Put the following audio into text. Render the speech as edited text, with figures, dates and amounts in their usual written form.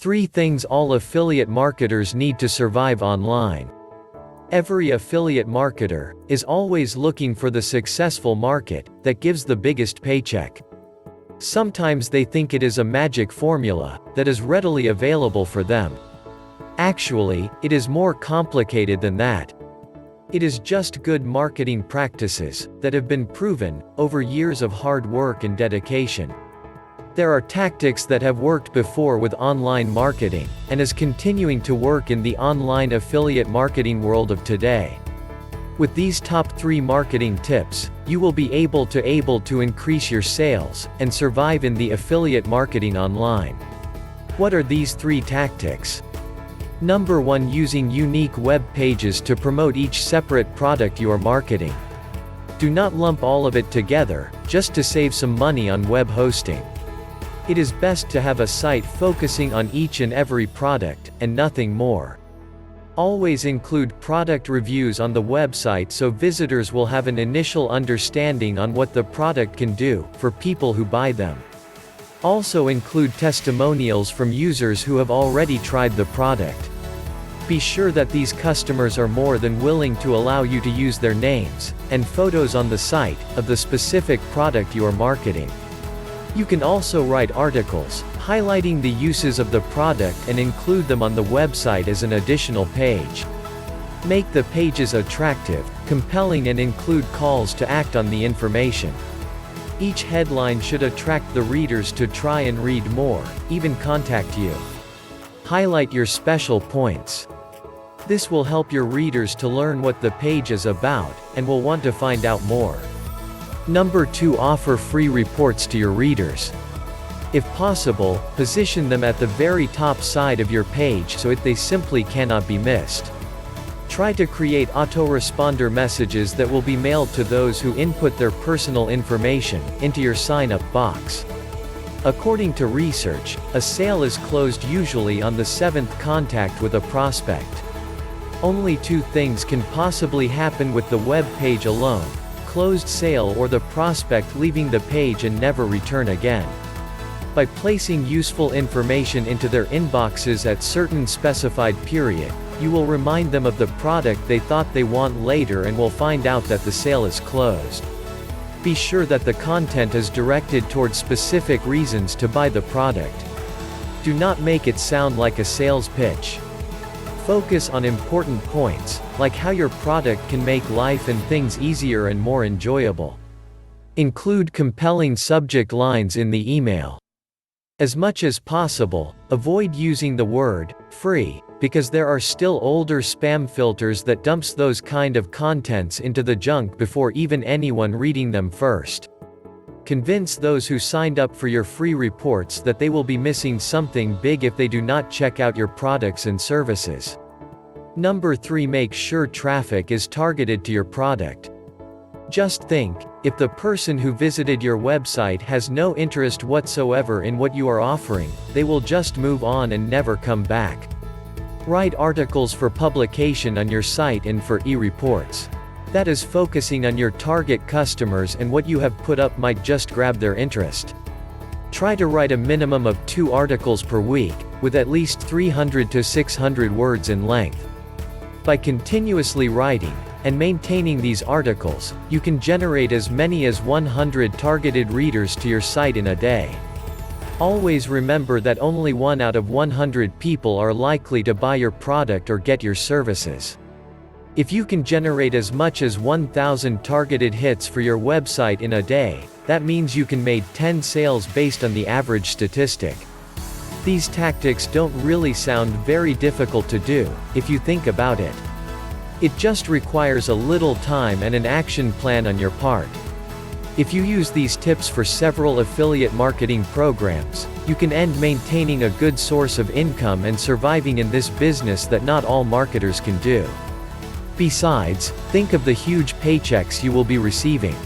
3 things all affiliate marketers need to survive online. Every affiliate marketer is always looking for the successful market that gives the biggest paycheck. Sometimes they think it is a magic formula that is readily available for them. Actually, it is more complicated than that. It is just good marketing practices that have been proven over years of hard work and dedication. There are tactics that have worked before with online marketing, and is continuing to work in the online affiliate marketing world of today. With these top 3 marketing tips, you will be able to increase your sales, and survive in the affiliate marketing online. What are these 3 tactics? Number 1. Using unique web pages to promote each separate product you are marketing. Do not lump all of it together, just to save some money on web hosting. It is best to have a site focusing on each and every product, and nothing more. Always include product reviews on the website so visitors will have an initial understanding on what the product can do for people who buy them. Also include testimonials from users who have already tried the product. Be sure that these customers are more than willing to allow you to use their names and photos on the site of the specific product you are marketing. You can also write articles, highlighting the uses of the product and include them on the website as an additional page. Make the pages attractive, compelling and include calls to act on the information. Each headline should attract the readers to try and read more, even contact you. Highlight your special points. This will help your readers to learn what the page is about, and will want to find out more. Number 2. Offer free reports to your readers. If possible, position them at the very top side of your page so they simply cannot be missed. Try to create autoresponder messages that will be mailed to those who input their personal information into your sign-up box. According to research, a sale is closed usually on the 7th contact with a prospect. Only 2 things can possibly happen with the web page alone: closed sale or the prospect leaving the page and never return again. By placing useful information into their inboxes at certain specified period, you will remind them of the product they thought they want later and will find out that the sale is closed. Be sure that the content is directed towards specific reasons to buy the product. Do not make it sound like a sales pitch. Focus on important points, like how your product can make life and things easier and more enjoyable. Include compelling subject lines in the email. As much as possible, avoid using the word free, because there are still older spam filters that dumps those kind of contents into the junk before even anyone reading them first. Convince those who signed up for your free reports that they will be missing something big if they do not check out your products and services. Number 3. Make sure traffic is targeted to your product. Just think, if the person who visited your website has no interest whatsoever in what you are offering, they will just move on and never come back. Write articles for publication on your site and for e-reports. That is focusing on your target customers, and what you have put up might just grab their interest. Try to write a minimum of 2 articles per week, with at least 300 to 600 words in length. By continuously writing and maintaining these articles, you can generate as many as 100 targeted readers to your site in a day. Always remember that only 1 out of 100 people are likely to buy your product or get your services. If you can generate as much as 1,000 targeted hits for your website in a day, that means you can make 10 sales based on the average statistic. These tactics don't really sound very difficult to do, if you think about it. It just requires a little time and an action plan on your part. If you use these tips for several affiliate marketing programs, you can end maintaining a good source of income and surviving in this business that not all marketers can do. Besides, think of the huge paychecks you will be receiving.